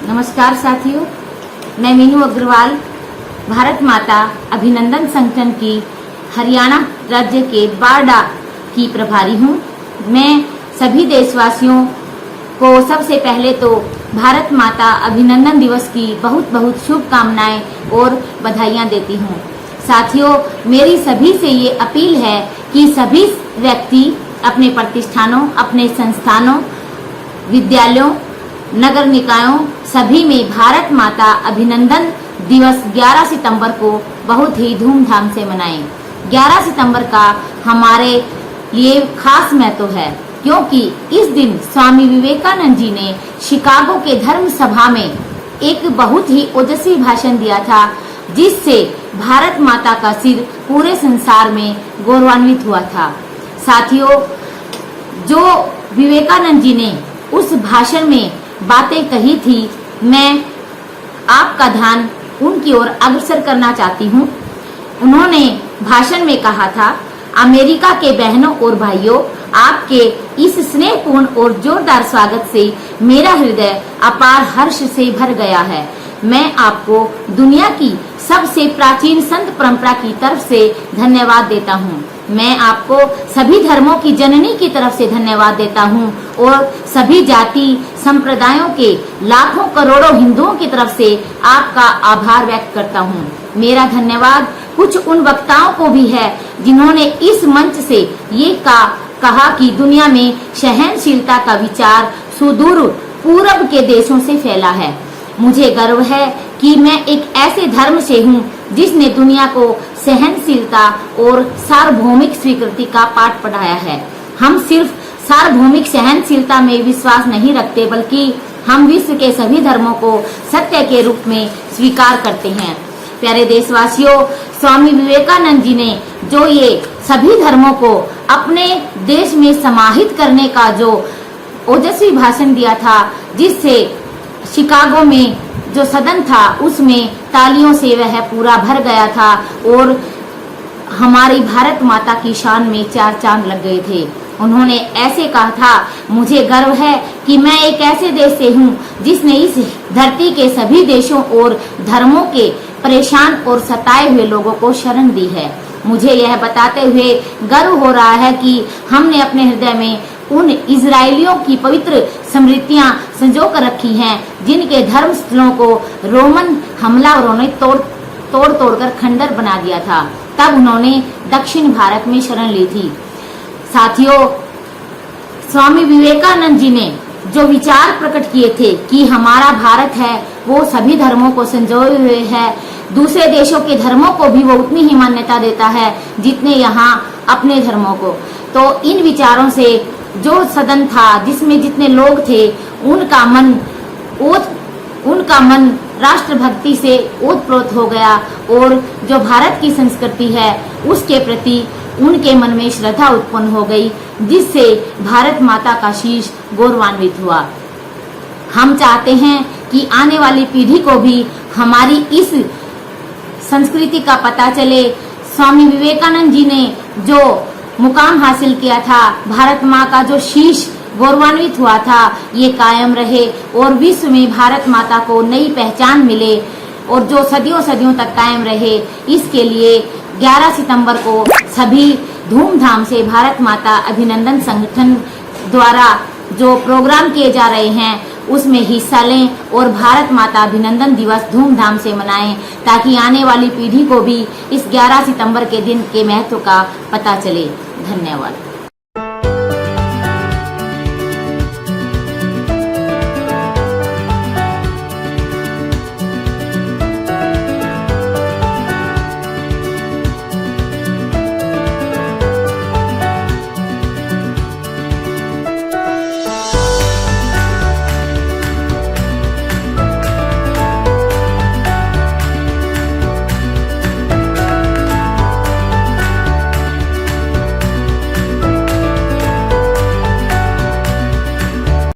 नमस्कार साथियों, मैं मीनू अग्रवाल भारत माता अभिनंदन संगठन की हरियाणा राज्य के बारडा की प्रभारी हूँ। मैं सभी देशवासियों को सबसे पहले तो भारत माता अभिनंदन दिवस की बहुत बहुत शुभकामनाएं और बधाइयाँ देती हूँ। साथियों, मेरी सभी से ये अपील है कि सभी व्यक्ति अपने प्रतिष्ठानों, अपने संस्थानों, विद्यालयों, नगर निकायों सभी में भारत माता अभिनंदन दिवस 11 सितंबर को बहुत ही धूमधाम से मनाएं। 11 सितंबर का हमारे लिए खास महत्व है क्योंकि इस दिन स्वामी विवेकानंद जी ने शिकागो के धर्म सभा में एक बहुत ही ओजस्वी भाषण दिया था, जिससे भारत माता का सिर पूरे संसार में गौरवान्वित हुआ था। साथियों, जो विवेकानंद जी ने उस भाषण में बातें कही थी, मैं आपका ध्यान उनकी ओर अग्रसर करना चाहती हूँ। उन्होंने भाषण में कहा था, अमेरिका के बहनों और भाइयों, आपके इस स्नेहपूर्ण और जोरदार स्वागत से मेरा हृदय अपार हर्ष से भर गया है। मैं आपको दुनिया की सबसे प्राचीन संत परंपरा की तरफ से धन्यवाद देता हूँ। मैं आपको सभी धर्मों की जननी की तरफ से धन्यवाद देता हूँ और सभी जाति संप्रदायों के लाखों करोड़ों हिंदुओं की तरफ से आपका आभार व्यक्त करता हूँ। मेरा धन्यवाद कुछ उन वक्ताओं को भी है जिन्होंने इस मंच से ये कहा कि दुनिया में सहनशीलता का विचार सुदूर पूरब के देशों से फैला है। मुझे गर्व है कि मैं एक ऐसे धर्म से हूँ जिसने दुनिया को सहनशीलता और सार्वभौमिक स्वीकृति का पाठ पढ़ाया है। हम सिर्फ सार्वभौमिक सहनशीलता में विश्वास नहीं रखते, बल्कि हम विश्व के सभी धर्मों को सत्य के रूप में स्वीकार करते हैं। प्यारे देशवासियों, स्वामी विवेकानंद जी ने जो ये सभी धर्मों को अपने देश में समाहित करने का जो ओजस्वी भाषण दिया था, जिससे शिकागो में जो सदन था उसमें तालियों से वह पूरा भर गया था और हमारी भारत माता की शान में चार चांद लग गए थे। उन्होंने ऐसे कहा था, मुझे गर्व है कि मैं एक ऐसे देश से हूँ जिसने इस धरती के सभी देशों और धर्मों के परेशान और सताए हुए लोगों को शरण दी है। मुझे यह बताते हुए गर्व हो रहा है कि हमने अपने हृदय में उन इजरायलियों की पवित्र स्मृतियां संजो कर रखी हैं, जिनके धर्म स्थलों को रोमन हमलावरों ने तोड़ कर खंडर बना दिया था। तब उन्होंने दक्षिण भारत में शरण ली थी। साथियों, स्वामी विवेकानंद जी ने जो विचार प्रकट किए थे कि हमारा भारत है वो सभी धर्मों को संजोए हुए है, दूसरे देशों के धर्मों को भी वो उतनी ही मान्यता देता है जितने यहाँ अपने धर्मों को। तो इन विचारों से जो सदन था, जिसमें जितने लोग थे, उनका मन राष्ट्रभक्ति से ओतप्रोत हो गया और जो भारत की संस्कृति है उसके प्रति उनके मन में श्रद्धा उत्पन्न हो गई, जिससे भारत माता का शीश गौरवान्वित हुआ। हम चाहते हैं कि आने वाली पीढ़ी को भी हमारी इस संस्कृति का पता चले। स्वामी विवेकानंद जी ने जो मुकाम हासिल किया था, भारत माँ का जो शीश गौरवान्वित हुआ था, ये कायम रहे और विश्व में भारत माता को नई पहचान मिले और जो सदियों सदियों तक कायम रहे। इसके लिए 11 सितंबर को सभी धूमधाम से भारत माता अभिनंदन संगठन द्वारा जो प्रोग्राम किए जा रहे हैं उसमें हिस्सा लें और भारत माता अभिनंदन दिवस धूमधाम से मनाएं, ताकि आने वाली पीढ़ी को भी इस 11 सितंबर के दिन के महत्व का पता चले। धन्यवाद।